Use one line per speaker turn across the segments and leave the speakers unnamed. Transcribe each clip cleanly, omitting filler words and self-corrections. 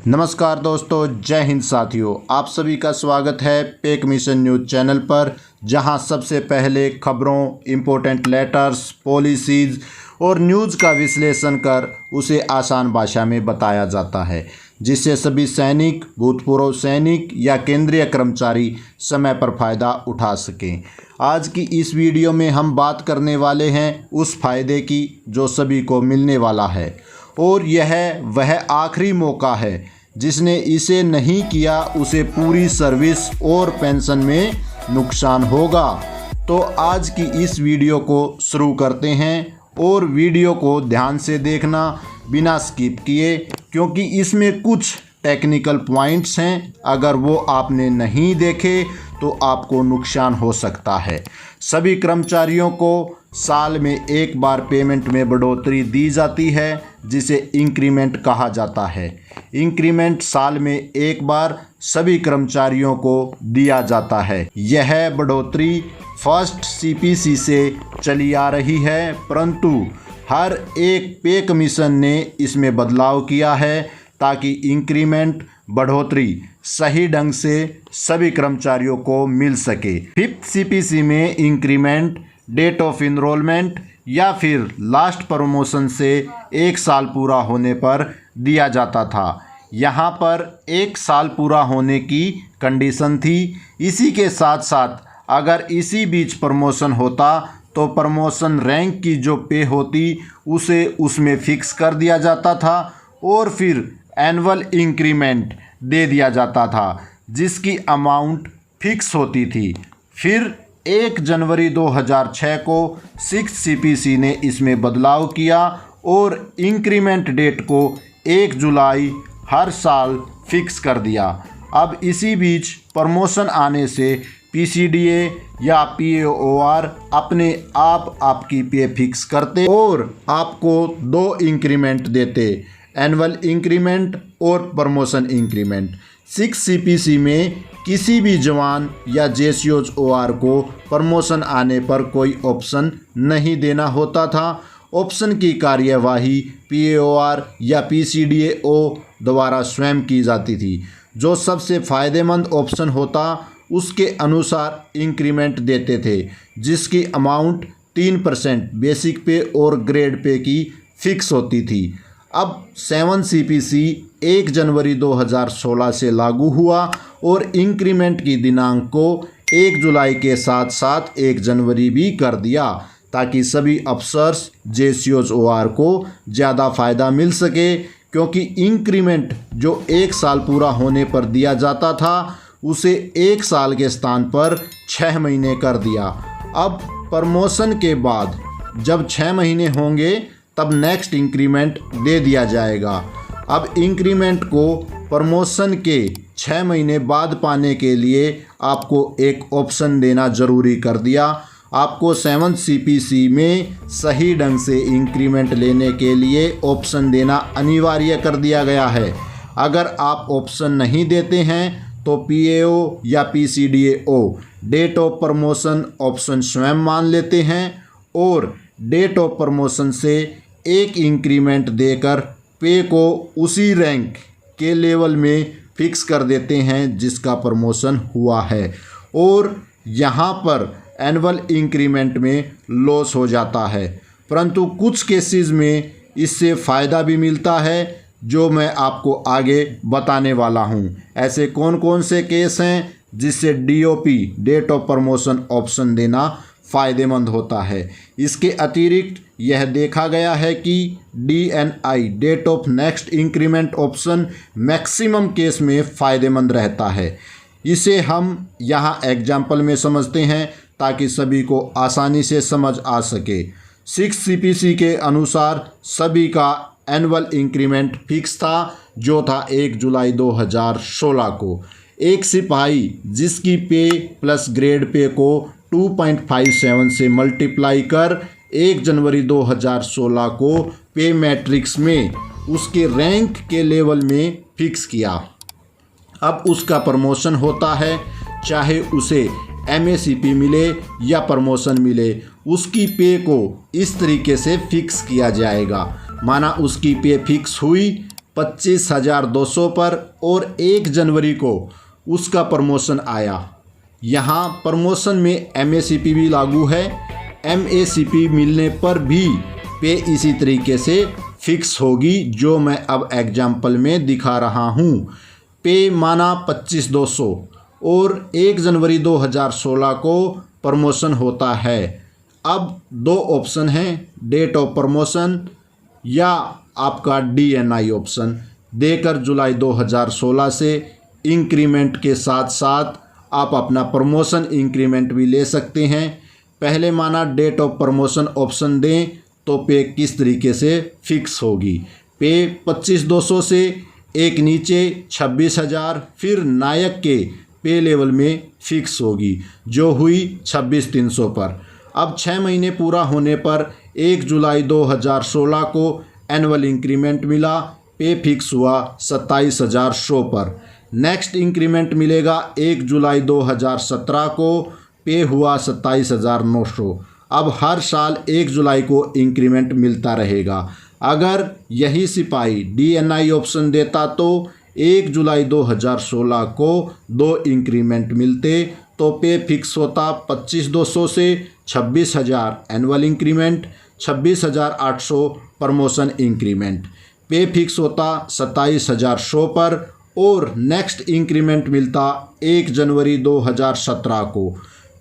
नमस्कार दोस्तों, जय हिंद साथियों। आप सभी का स्वागत है पेक मिशन न्यूज़ चैनल पर, जहां सबसे पहले खबरों, इम्पोर्टेंट लेटर्स, पॉलिसीज़ और न्यूज़ का विश्लेषण कर उसे आसान भाषा में बताया जाता है, जिससे सभी सैनिक, भूतपूर्व सैनिक या केंद्रीय कर्मचारी समय पर फ़ायदा उठा सकें। आज की इस वीडियो में हम बात करने वाले हैं उस फ़ायदे की जो सभी को मिलने वाला है, और यह वह आखिरी मौका है। जिसने इसे नहीं किया उसे पूरी सर्विस और पेंशन में नुकसान होगा। तो आज की इस वीडियो को शुरू करते हैं, और वीडियो को ध्यान से देखना बिना स्किप किए, क्योंकि इसमें कुछ टेक्निकल पॉइंट्स हैं। अगर वो आपने नहीं देखे तो आपको नुकसान हो सकता है। सभी कर्मचारियों को साल में एक बार पेमेंट में बढ़ोतरी दी जाती है, जिसे इंक्रीमेंट कहा जाता है। इंक्रीमेंट साल में एक बार सभी कर्मचारियों को दिया जाता है। यह बढ़ोतरी फर्स्ट सीपीसी से चली आ रही है, परंतु हर एक पे कमीशन ने इसमें बदलाव किया है ताकि इंक्रीमेंट बढ़ोतरी सही ढंग से सभी कर्मचारियों को मिल सके। फिफ्थ सीपीसी में इंक्रीमेंट डेट ऑफ इनरोलमेंट या फिर लास्ट प्रमोशन से एक साल पूरा होने पर दिया जाता था। यहाँ पर एक साल पूरा होने की कंडीशन थी। इसी के साथ साथ अगर इसी बीच प्रमोशन होता तो प्रमोशन रैंक की जो पे होती उसे उसमें फिक्स कर दिया जाता था, और फिर एनुअल इंक्रीमेंट दे दिया जाता था, जिसकी अमाउंट फिक्स होती थी। फिर 1 जनवरी 2006 को 6th सीपीसी ने इसमें बदलाव किया और इंक्रीमेंट डेट को 1 जुलाई हर साल फिक्स कर दिया। अब इसी बीच प्रमोशन आने से पीसीडीए या पीएओआर अपने आप आपकी पे फिक्स करते और आपको 2 इंक्रीमेंट देते, एनुअल इंक्रीमेंट और प्रमोशन इंक्रीमेंट। 6 सीपीसी में किसी भी जवान या जेसीओआर को प्रमोशन आने पर कोई ऑप्शन नहीं देना होता था। ऑप्शन की कार्यवाही पीएओआर या पीसीडीओ द्वारा स्वयं की जाती थी। जो सबसे फ़ायदेमंद ऑप्शन होता उसके अनुसार इंक्रीमेंट देते थे, जिसकी अमाउंट 3% बेसिक पे और ग्रेड पे की फिक्स होती थी। अब 7 सीपीसी 1 जनवरी 2016 से लागू हुआ और इंक्रीमेंट की दिनांक को 1 जुलाई के साथ साथ 1 जनवरी भी कर दिया, ताकि सभी अफसर्स जेसीओआर को ज़्यादा फ़ायदा मिल सके। क्योंकि इंक्रीमेंट जो 1 साल पूरा होने पर दिया जाता था उसे 1 साल के स्थान पर 6 महीने कर दिया। अब प्रमोशन के बाद जब 6 महीने होंगे तब नेक्स्ट इंक्रीमेंट दे दिया जाएगा। अब इंक्रीमेंट को प्रमोशन के 6 महीने बाद पाने के लिए आपको एक ऑप्शन देना ज़रूरी कर दिया। आपको 7th सीपीसी में सही ढंग से इंक्रीमेंट लेने के लिए ऑप्शन देना अनिवार्य कर दिया गया है। अगर आप ऑप्शन नहीं देते हैं तो पीएओ या पीसीडीओ डेट ऑफ प्रमोशन ऑप्शन स्वयं मान लेते हैं और डेट ऑफ प्रमोशन से एक इंक्रीमेंट देकर पे को उसी रैंक के लेवल में फिक्स कर देते हैं जिसका प्रमोशन हुआ है, और यहाँ पर एनुअल इंक्रीमेंट में लॉस हो जाता है। परंतु कुछ केसेस में इससे फ़ायदा भी मिलता है, जो मैं आपको आगे बताने वाला हूँ। ऐसे कौन कौन से केस हैं जिससे DOP date of promotion option देना फ़ायदेमंद होता है। इसके अतिरिक्त यह देखा गया है कि DNI date of next increment option maximum case में फ़ायदेमंद रहता है। इसे हम यहाँ एग्जाम्पल में समझते हैं ताकि सभी को आसानी से समझ आ सके। 6 सीपीसी के अनुसार सभी का एनुअल इंक्रीमेंट फिक्स था, जो था 1 जुलाई 2016 को। एक सिपाही जिसकी पे प्लस ग्रेड पे को 2.57 से मल्टीप्लाई कर 1 जनवरी 2016 को पे मैट्रिक्स में उसके रैंक के लेवल में फिक्स किया। अब उसका प्रमोशन होता है, चाहे उसे एमएसीपी मिले या प्रमोशन मिले, उसकी पे को इस तरीके से फिक्स किया जाएगा। माना उसकी पे फिक्स हुई 25,200 पर और 1 जनवरी को उसका प्रमोशन आया। यहाँ प्रमोशन में MACP भी लागू है। MACP मिलने पर भी पे इसी तरीके से फिक्स होगी जो मैं अब एग्जाम्पल में दिखा रहा हूँ। पे माना 25,200 और 1 जनवरी 2016 को प्रमोशन होता है। अब 2 ऑप्शन हैं, डेट ऑफ प्रमोशन या आपका DNI ऑप्शन देकर जुलाई 2016 से इंक्रीमेंट के साथ साथ आप अपना प्रमोशन इंक्रीमेंट भी ले सकते हैं। पहले माना डेट ऑफ प्रमोशन ऑप्शन दें तो पे किस तरीके से फिक्स होगी। पे 25,200 से एक नीचे 26,000 फिर नायक के पे लेवल में फिक्स होगी जो हुई 26,300 पर। अब 6 महीने पूरा होने पर 1 जुलाई 2016 को एनुअल इंक्रीमेंट मिला, पे फिक्स हुआ 27,100 पर। नेक्स्ट इंक्रीमेंट मिलेगा 1 जुलाई 2017 को, पे हुआ 27,900। अब हर साल 1 जुलाई को इंक्रीमेंट मिलता रहेगा। अगर यही सिपाही DNI ऑप्शन देता तो 1 जुलाई 2016 को 2 इंक्रीमेंट मिलते तो पे फिक्स होता 25,200 से 26,000 एनुअल इंक्रीमेंट, 26,800 प्रमोशन इंक्रीमेंट। पे फिक्स होता 27,100 पर और नेक्स्ट इंक्रीमेंट मिलता 1 जनवरी 2017 को,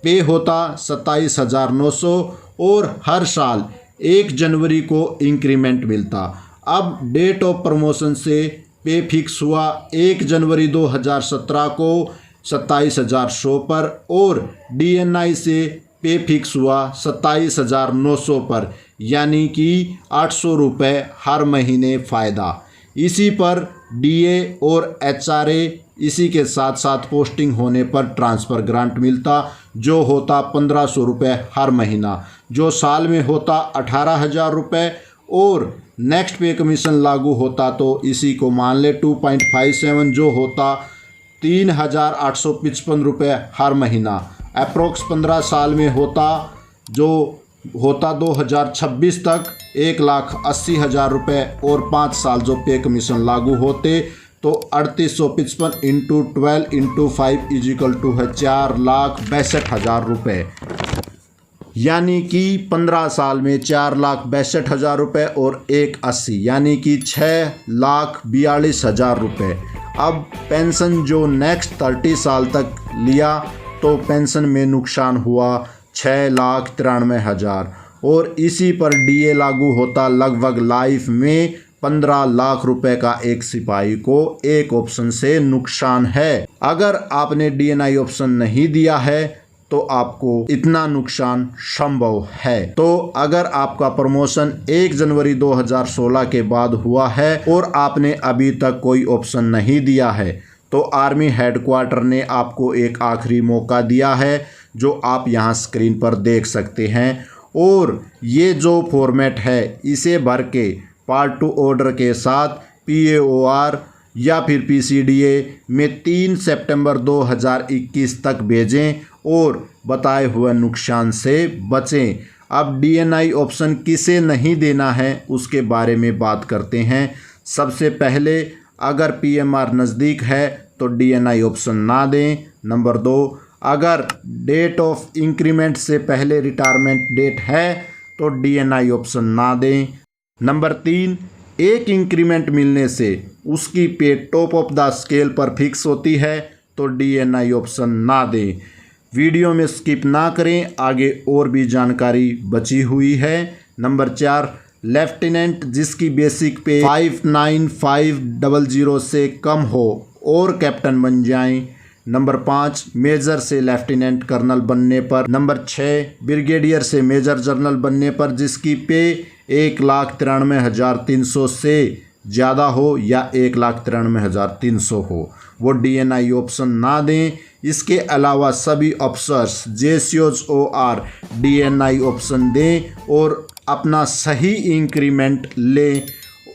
पे होता 27,900 और हर साल 1 जनवरी को इंक्रीमेंट मिलता। अब डेट ऑफ प्रमोशन से पे फिक्स हुआ 1 जनवरी 2017 को 27,100 पर और DNI से पे फिक्स हुआ 27,900 पर, यानी कि 800 रुपये हर महीने फ़ायदा। इसी पर DA और HRA इसी के साथ साथ पोस्टिंग होने पर ट्रांसफ़र ग्रांट मिलता जो होता 1,500 रुपये हर महीना, जो साल में होता 18,000 रुपये और नेक्स्ट पे कमीशन लागू होता तो इसी को मान ले 2.57 जो होता 3,855 रुपये हर महीना। अप्रोक्स 15 साल में होता जो होता 2026 तक 1,80,000 रुपये और 5 साल जो पे कमीशन लागू होते तो 3,855 इंटू 12 इंटू 5 इजिकल टू है 4,62,000 रुपये, यानी कि 15 साल में 4,62,000 रुपये और 1,80 यानी कि 6,42,000 रुपये। अब पेंशन जो नेक्स्ट 30 साल तक लिया तो पेंशन में नुकसान हुआ 6,93,000 और इसी पर DA लागू होता लगभग लाइफ में 15 लाख रुपए का एक सिपाही को एक ऑप्शन से नुकसान है। अगर आपने DNI ऑप्शन नहीं दिया है तो आपको इतना नुकसान संभव है। तो अगर आपका प्रमोशन 1 जनवरी 2016 के बाद हुआ है और आपने अभी तक कोई ऑप्शन नहीं दिया है तो आर्मी हेडक्वार्टर ने आपको एक आखिरी मौका दिया है जो आप यहाँ स्क्रीन पर देख सकते हैं। और ये जो फॉर्मेट है इसे भर के पार्ट 2 ऑर्डर के साथ PAOR या फिर PCDA में 3 सितंबर 2021 तक भेजें और बताए हुए नुकसान से बचें। अब DNI ऑप्शन किसे नहीं देना है उसके बारे में बात करते हैं। सबसे पहले अगर PMR नज़दीक है तो DNI ऑप्शन ना दें। नंबर 2, अगर डेट ऑफ इंक्रीमेंट से पहले रिटायरमेंट डेट है तो DNI ऑप्शन ना दें। नंबर 3, एक इंक्रीमेंट मिलने से उसकी पे टॉप ऑफ द स्केल पर फिक्स होती है तो DNI ऑप्शन ना दें। वीडियो में स्किप ना करें, आगे और भी जानकारी बची हुई है। नंबर 4, लेफ्टिनेंट जिसकी बेसिक पे 59,500 से कम हो और कैप्टन बन जाएं। नंबर 5, मेजर से लेफ्टिनेंट कर्नल बनने पर। नंबर 6, ब्रिगेडियर से मेजर जनरल बनने पर जिसकी पे 1,93,300 से ज़्यादा हो या 1,93,300 हो, वो DNI ऑप्शन ना दें। इसके अलावा सभी officers JCOs OR DNI option दें और अपना सही इंक्रीमेंट लें।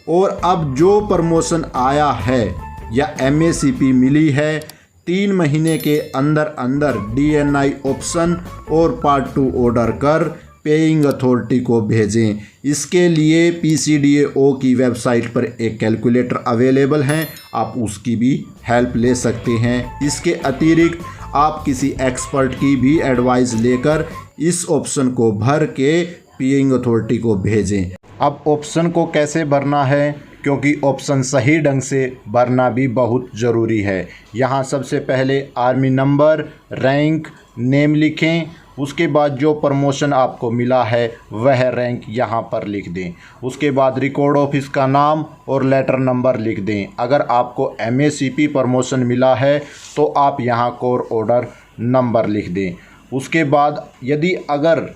और अब जो प्रमोशन आया है या MACP मिली है 3 महीने के अंदर अंदर DNI ऑप्शन और पार्ट 2 ऑर्डर कर पेइंग अथॉरिटी को भेजें। इसके लिए PCDAO की वेबसाइट पर एक कैलकुलेटर अवेलेबल हैं, आप उसकी भी हेल्प ले सकते हैं। इसके अतिरिक्त आप किसी एक्सपर्ट की भी एडवाइस लेकर इस ऑप्शन को भर के पेइंग अथॉरिटी को भेजें। अब ऑप्शन को कैसे भरना है, क्योंकि ऑप्शन सही ढंग से भरना भी बहुत ज़रूरी है। यहाँ सबसे पहले आर्मी नंबर, रैंक, नेम लिखें। उसके बाद जो प्रमोशन आपको मिला है वह रैंक यहाँ पर लिख दें। उसके बाद रिकॉर्ड ऑफिस का नाम और लेटर नंबर लिख दें। अगर आपको MACP प्रमोशन मिला है तो आप यहाँ कोर ऑर्डर नंबर लिख दें। उसके बाद यदि अगर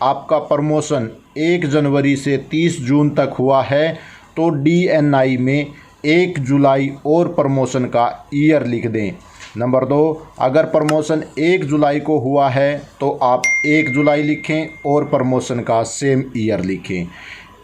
आपका प्रमोशन 1 जनवरी से 30 जून तक हुआ है तो DNI में 1 जुलाई और प्रमोशन का ईयर लिख दें। नंबर 2, अगर प्रमोशन 1 जुलाई को हुआ है तो आप 1 जुलाई लिखें और प्रमोशन का सेम ईयर लिखें।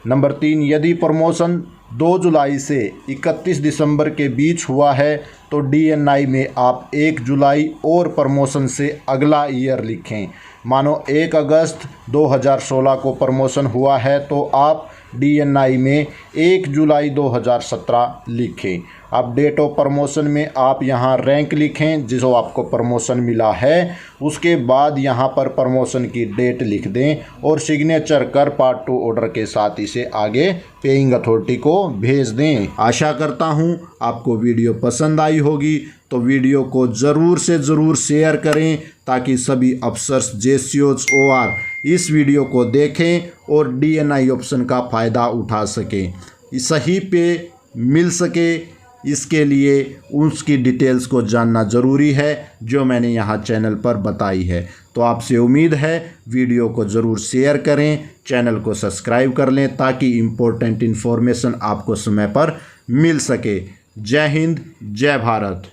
नंबर 3, यदि प्रमोशन 2 जुलाई से 31 दिसंबर के बीच हुआ है तो DNI में आप 1 जुलाई और प्रमोशन से अगला ईयर लिखें। मानो 1 अगस्त 2016 को प्रमोशन हुआ है तो आप DNI में 1 जुलाई 2017 लिखें। अब डेट ऑफ प्रमोशन में आप यहाँ रैंक लिखें जिसको आपको प्रमोशन मिला है। उसके बाद यहाँ पर प्रमोशन की डेट लिख दें और सिग्नेचर कर पार्ट 2 ऑर्डर के साथ इसे आगे पेइंग अथॉरिटी को भेज दें। आशा करता हूँ आपको वीडियो पसंद आई होगी, तो वीडियो को ज़रूर से ज़रूर शेयर करें ताकि सभी अफसर्स, JCOs, OR इस वीडियो को देखें और DNI ऑप्शन का फ़ायदा उठा सकें, सही पे मिल सके। इसके लिए उसकी डिटेल्स को जानना ज़रूरी है जो मैंने यहाँ चैनल पर बताई है। तो आपसे उम्मीद है वीडियो को ज़रूर शेयर करें, चैनल को सब्सक्राइब कर लें ताकि इम्पोर्टेंट इन्फॉर्मेशन आपको समय पर मिल सके। जय हिंद, जय भारत।